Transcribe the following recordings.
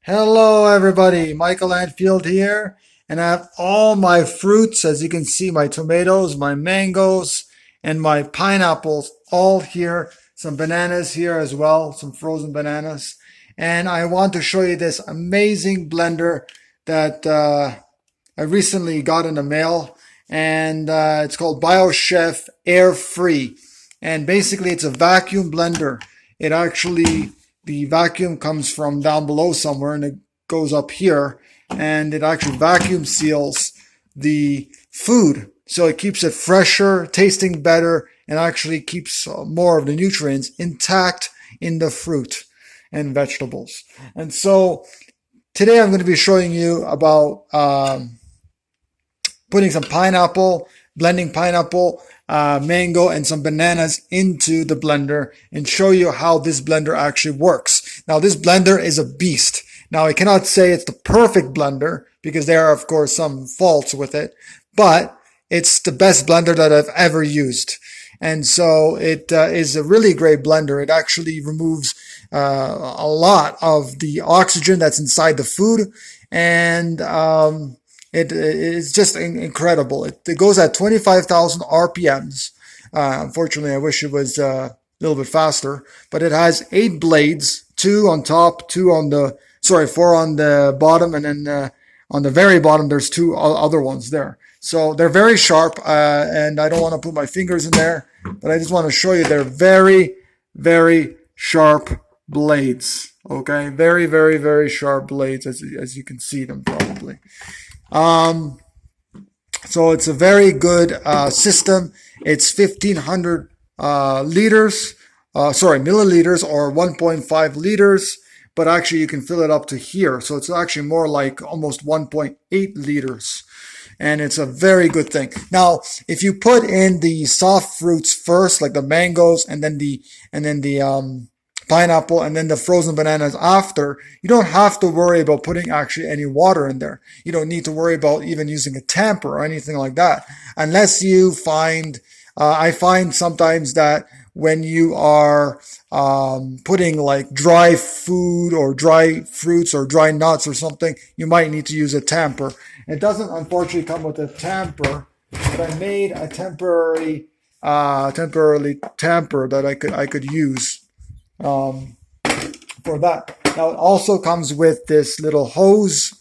Hello everybody, Michael Antfield here, and I have all my fruits, as you can see, my tomatoes, my mangoes, and my pineapples all here, some bananas here as well, some frozen bananas, and I want to show you this amazing blender that I recently got in the mail, and it's called BioChef Air Free, and basically it's a vacuum blender. It actually the vacuum comes from down below somewhere and it goes up here, and it actually vacuum seals the food. So it keeps it fresher, tasting better, and actually keeps more of the nutrients intact in the fruit and vegetables. And so today I'm going to be showing you about putting some pineapple, blending pineapple, mango, and some bananas into the blender and show you how this blender actually works. Now, this blender is a beast. Now, I cannot say it's the perfect blender because there are, of course, some faults with it, but it's the best blender that I've ever used. And so it is a really great blender. It actually removes a lot of the oxygen that's inside the food, and it is just incredible. It goes at 25,000 RPMs. Unfortunately, I wish it was a little bit faster, but it has 8 blades, 2 on top, 4 on the bottom, and then on the very bottom, there's 2 other ones there. So they're very sharp, and I don't want to put my fingers in there, but I just want to show you they're very, very sharp blades. Okay, very, very, very sharp blades, as you can see them probably. So it's a very good system. It's 1,500 milliliters or 1.5 liters, but actually you can fill it up to here. So it's actually more like almost 1.8 liters. And it's a very good thing. Now, if you put in the soft fruits first, like the mangoes, and then the pineapple, and then the frozen bananas after, you don't have to worry about putting actually any water in there. You don't need to worry about even using a tamper or anything like that, unless you find. I find sometimes that when you are putting like dry food or dry fruits or dry nuts or something, you might need to use a tamper. It doesn't unfortunately come with a tamper, but I made a temporarily tamper that I could use for that. Now it also comes with this little hose,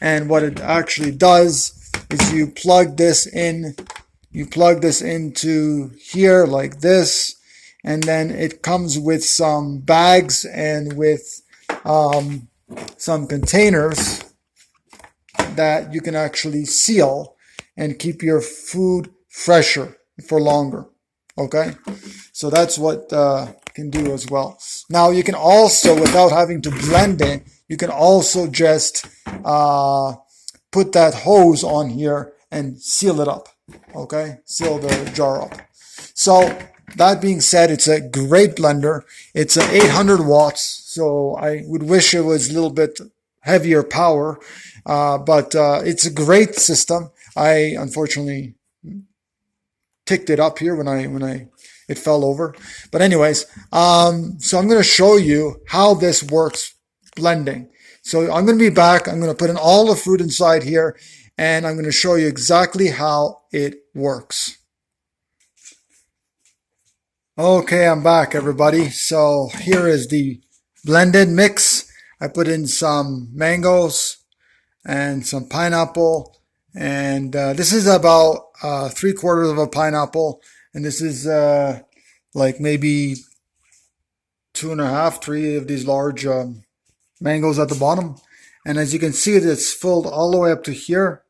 and what it actually does is you plug this into here like this, and then it comes with some bags and with some containers that you can actually seal and keep your food fresher for longer. Okay, so that's what you can do as well. Now you can also, without having to blend it, you can also just put that hose on here and seal it up. Okay, seal the jar up. So that being said, it's a great blender. It's 800 watts, so I would wish it was a little bit heavier power, but it's a great system. I unfortunately ticked it up here when it fell over. But anyways, so I'm going to show you how this works blending. So I'm going to be back. I'm going to put in all the fruit inside here, and I'm going to show you exactly how it works. Okay, I'm back, everybody. So here is the blended mix. I put in some mangoes and some pineapple, and this is about 3/4 of a pineapple, and this is like maybe 2.5, 3 of these large mangoes at the bottom. And as you can see, it's filled all the way up to here.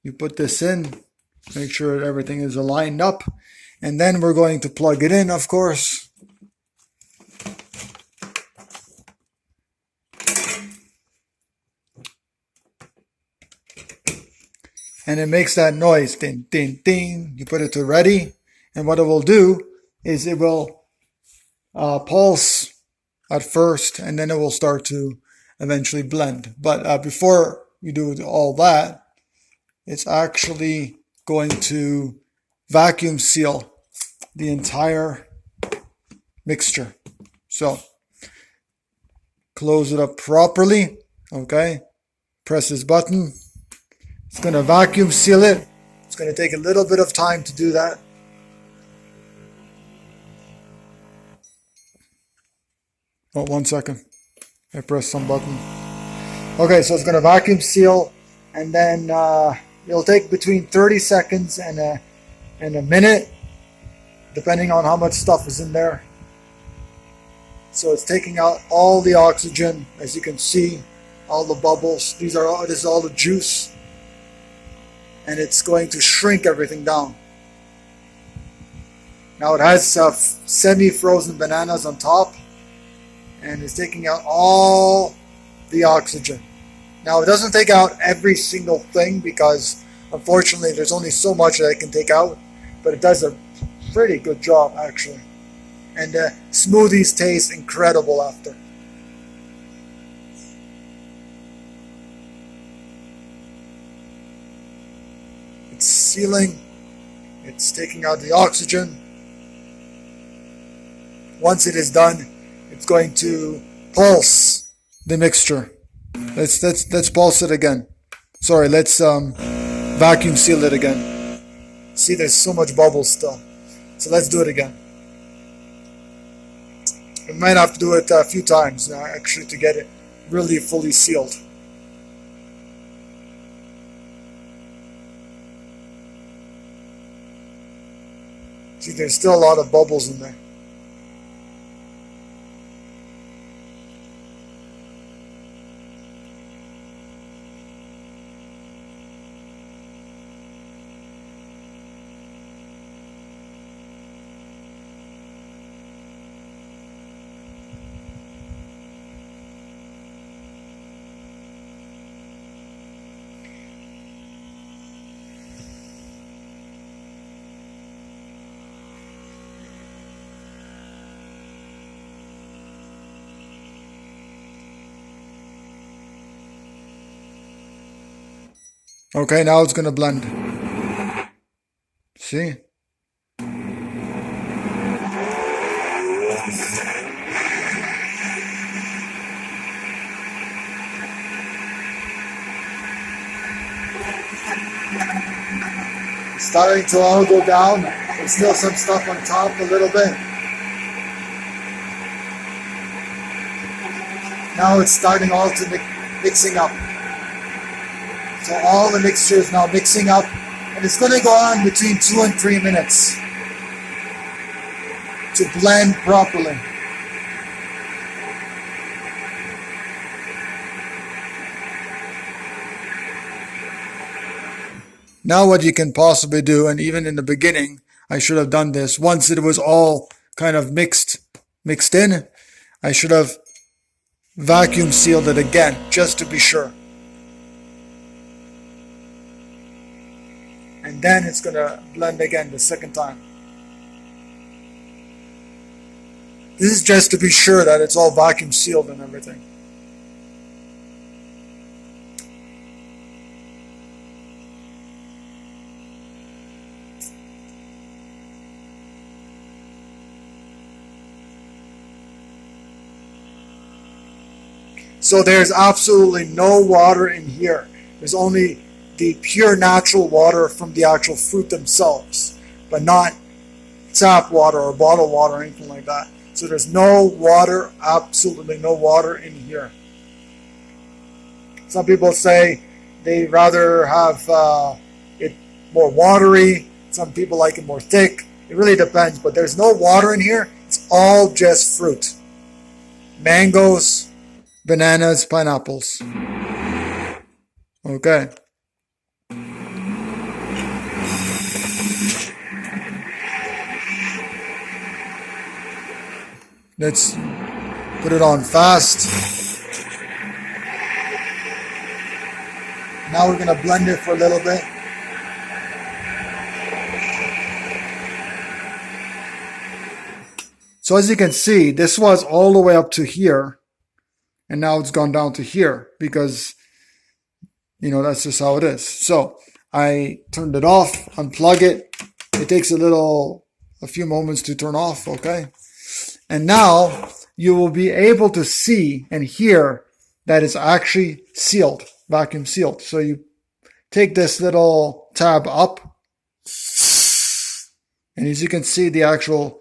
You put this in, make sure that everything is aligned up, and then we're going to plug it in, of course. And it makes that noise, ding, ding, ding. You put it to ready, and what it will do is it will pulse at first, and then it will start to eventually blend. But before you do all that, it's actually going to vacuum seal the entire mixture. So close it up properly, Okay, press this button. It's going to vacuum seal it. It's going to take a little bit of time to do that. Oh, 1 second. I pressed some button. Okay, so it's going to vacuum seal, and then it'll take between 30 seconds and a minute, depending on how much stuff is in there. So it's taking out all the oxygen, as you can see, all the bubbles. This is all the juice, and it's going to shrink everything down. Now it has semi-frozen bananas on top, and it's taking out all the oxygen. Now it doesn't take out every single thing because unfortunately there's only so much that it can take out, but it does a pretty good job actually. And smoothies taste incredible after. It's sealing, it's taking out the oxygen. Once it is done, it's going to pulse the mixture. Let's pulse it again. Sorry, let's vacuum seal it again. See, there's so much bubbles still. So let's do it again. We might have to do it a few times actually to get it really fully sealed. See, there's still a lot of bubbles in there. Okay, now it's going to blend. See? It's starting to all go down. There's still some stuff on top a little bit. Now it's starting all to mixing up. So all the mixture is now mixing up, and it's going to go on between 2 and 3 minutes to blend properly. Now what you can possibly do, and even in the beginning, I should have done this, once it was all kind of mixed in, I should have vacuum sealed it again, just to be sure. And then it's going to blend again the second time. This is just to be sure that it's all vacuum sealed and everything. So there's absolutely no water in here. There's only the pure natural water from the actual fruit themselves, but not tap water or bottled water or anything like that. So there's no water, absolutely no water in here. Some people say they rather have it more watery. Some people like it more thick. It really depends, but there's no water in here. It's all just fruit. Mangoes, bananas, pineapples. Okay. Let's put it on fast. Now we're going to blend it for a little bit. So as you can see, this was all the way up to here, and now it's gone down to here because, you know, that's just how it is. So I turned it off, unplug it. It takes a few moments to turn off, okay? And now you will be able to see and hear that is actually sealed, vacuum sealed. So you take this little tab up, and as you can see, the actual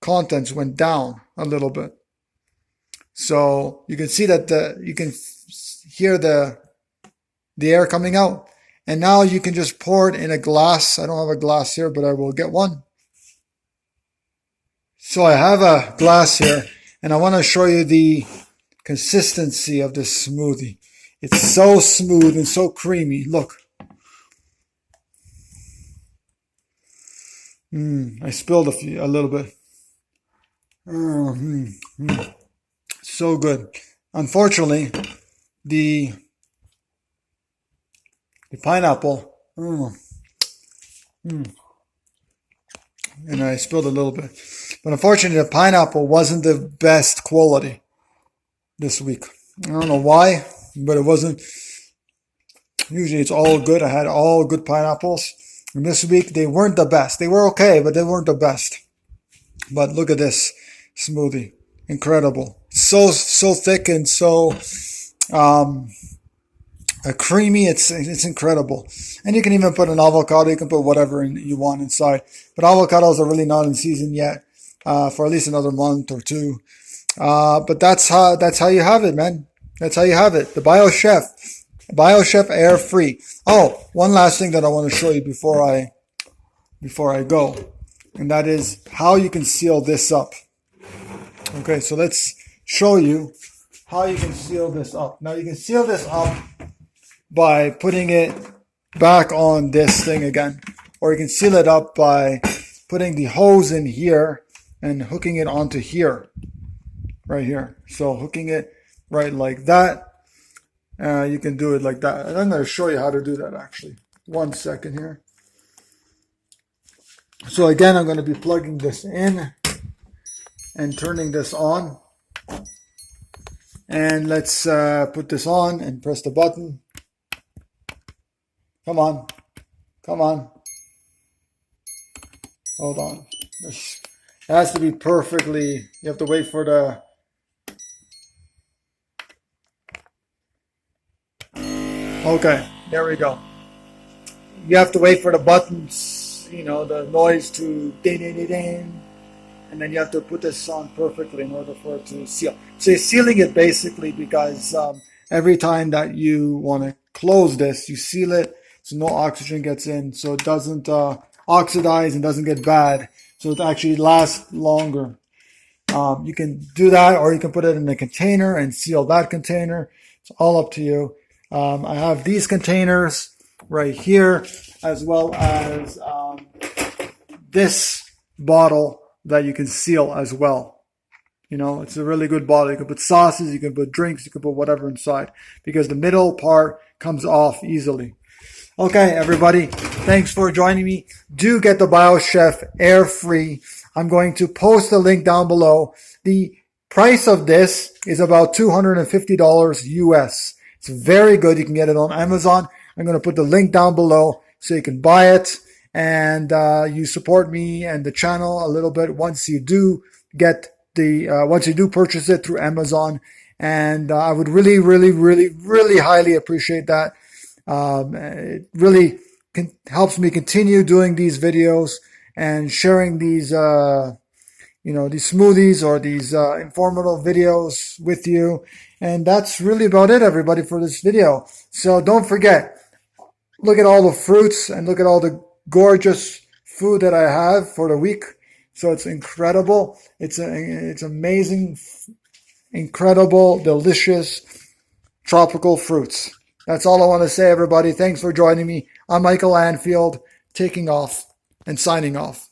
contents went down a little bit. So you can see that you can hear the air coming out. And now you can just pour it in a glass. I don't have a glass here, but I will get one. So I have a glass here, and I want to show you the consistency of this smoothie. It's so smooth and so creamy. Look. I spilled a little bit. So good. Unfortunately, the pineapple, and I spilled a little bit. But unfortunately, the pineapple wasn't the best quality this week. I don't know why, but it wasn't. Usually it's all good. I had all good pineapples. And this week, they weren't the best. They were okay, but they weren't the best. But look at this smoothie. Incredible. So thick and so creamy. It's incredible. And you can even put an avocado. You can put whatever you want inside. But avocados are really not in season yet, for at least another month or two. But that's how you have it, man. That's how you have it. The BioChef Air Free. Oh, one last thing that I want to show you before I go, and that is how you can seal this up. Okay, so let's show you how you can seal this up. Now you can seal this up by putting it back on this thing again, or you can seal it up by putting the hose in here and hooking it onto here, right here. So hooking it right like that. You can do it like that. And I'm going to show you how to do that actually. 1 second here. So again, I'm going to be plugging this in and turning this on. And let's put this on and press the button. Come on. Come on. Hold on. This has to be perfectly, you have to wait for the, okay, there we go. You have to wait for the buttons, the noise to ding, ding, ding, ding. And then you have to put this on perfectly in order for it to seal. So you're sealing it basically because every time that you want to close this, you seal it so no oxygen gets in, so it doesn't oxidize and doesn't get bad, so it actually lasts longer. You can do that, or you can put it in a container and seal that container. It's all up to you. I have these containers right here, as well as this bottle that you can seal as well. It's a really good bottle. You can put sauces, you can put drinks, you can put whatever inside, because the middle part comes off easily. Okay, everybody, thanks for joining me. Do get the BioChef Air Free. I'm going to post the link down below. The price of this is about $250 US. It's very good. You can get it on Amazon. I'm going to put the link down below so you can buy it. And you support me and the channel a little bit once you do purchase it through Amazon. And I would really, really, really, really highly appreciate that. It really helps me continue doing these videos and sharing these, these smoothies or these informative videos with you. And that's really about it, everybody, for this video. So don't forget, look at all the fruits and look at all the gorgeous food that I have for the week. So it's incredible. It's amazing, incredible, delicious, tropical fruits. That's all I want to say, everybody. Thanks for joining me. I'm Michael Anfield, taking off and signing off.